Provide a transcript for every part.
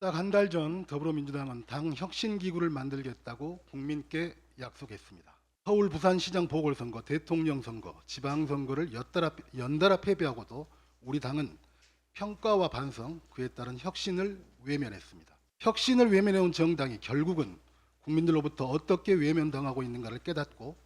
딱 한 달 전 더불어민주당은 당 혁신기구를 만들겠다고 국민께 약속했습니다. 서울 부산시장 보궐선거, 대통령 선거, 지방선거를 연달아 패배하고도 우리 당은 평가와 반성, 그에 따른 혁신을 외면했습니다. 혁신을 외면해온 정당이 결국은 국민들로부터 어떻게 외면당하고 있는가를 깨닫고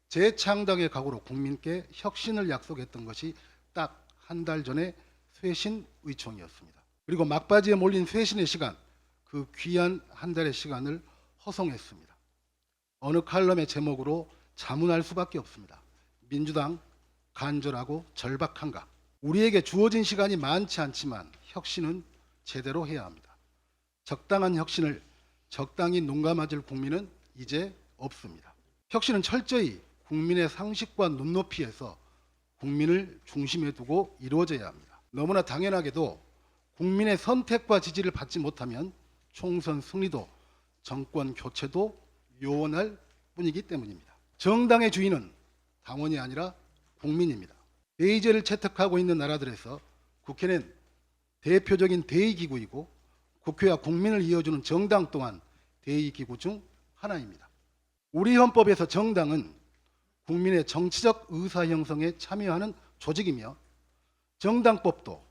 재창당의 각오로 국민께 혁신을 약속했던 것이 딱 한 달 전의 쇄신의총이었습니다. 그리고 막바지에 몰린 쇄신의 시간, 그 귀한 한 달의 시간을 허송했습니다. 어느 칼럼의 제목으로 자문할 수밖에 없습니다. 민주당 간절하고 절박한가? 우리에게 주어진 시간이 많지 않지만 혁신은 제대로 해야 합니다. 적당한 혁신을 적당히 눈감아줄 국민은 이제 없습니다. 혁신은 철저히 국민의 상식과 눈높이에서 국민을 중심에 두고 이루어져야 합니다. 너무나 당연하게도 국민의 선택과 지지를 받지 못하면 총선 승리도 정권 교체도 요원할 뿐이기 때문입니다. 정당의 주인은 당원이 아니라 국민입니다. 대의제를 채택하고 있는 나라들에서 국회는 대표적인 대의기구이고 국회와 국민을 이어주는 정당 또한 대의기구 중 하나입니다. 우리 헌법에서 정당은 국민의 정치적 의사 형성에 참여하는 조직이며 정당법도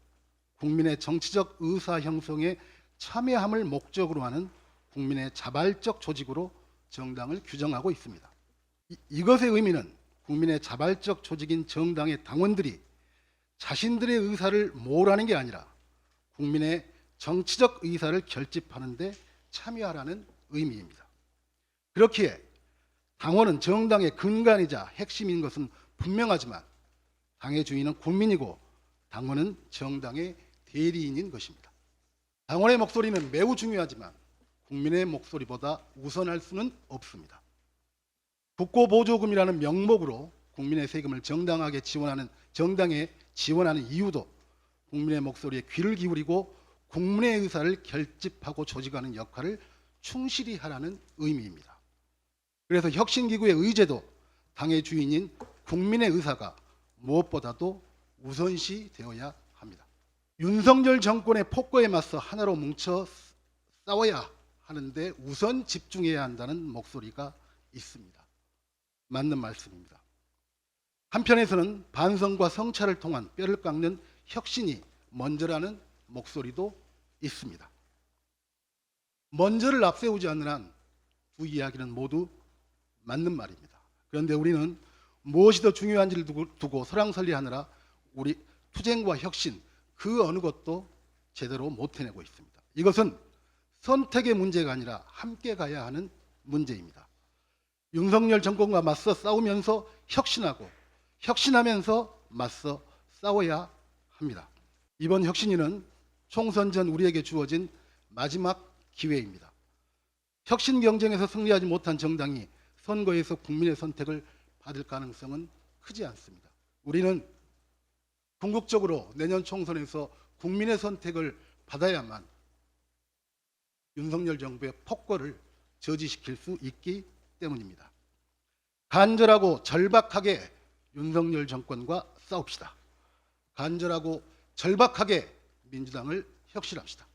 국민의 정치적 의사 형성에 참여함을 목적으로 하는 국민의 자발적 조직으로 정당을 규정하고 있습니다. 이것의 의미는 국민의 자발적 조직인 정당의 당원들이 자신들의 의사를 모으라는 게 아니라 국민의 정치적 의사를 결집하는 데 참여하라는 의미입니다. 그렇기에 당원은 정당의 근간이자 핵심인 것은 분명하지만 당의 주인은 국민이고 당원은 정당의 대리인인 것입니다. 당원의 목소리는 매우 중요하지만 국민의 목소리보다 우선할 수는 없습니다. 국고보조금이라는 명목으로 국민의 세금을 정당에 지원하는 이유도 국민의 목소리에 귀를 기울이고 국민의 의사를 결집하고 조직하는 역할을 충실히 하라는 의미입니다. 그래서 혁신기구의 의제도 당의 주인인 국민의 의사가 무엇보다도 우선시 되어야 합니다. 윤석열 정권의 폭거에 맞서 하나로 뭉쳐 싸워야 하는데 우선 집중해야 한다는 목소리가 있습니다. 맞는 말씀입니다. 한편에서는 반성과 성찰을 통한 뼈를 깎는 혁신이 먼저라는 목소리도 있습니다. 먼저를 앞세우지 않는 한 두 이야기는 모두 맞는 말입니다. 그런데 우리는 무엇이 더 중요한지를 두고 설왕설래하느라 우리 투쟁과 혁신 그 어느 것도 제대로 못 해내고 있습니다. 이것은 선택의 문제가 아니라 함께 가야 하는 문제입니다. 윤석열 정권과 맞서 싸우면서 혁신하고 혁신하면서 맞서 싸워야 합니다. 이번 혁신위는 총선 전 우리에게 주어진 마지막 기회입니다. 혁신 경쟁에서 승리하지 못한 정당이 선거에서 국민의 선택을 받을 가능성은 크지 않습니다. 우리는 궁극적으로 내년 총선에서 국민의 선택을 받아야만 윤석열 정부의 폭거를 저지시킬 수 있기 때문입니다. 간절하고 절박하게 윤석열 정권과 싸웁시다. 간절하고 절박하게 민주당을 혁신합시다.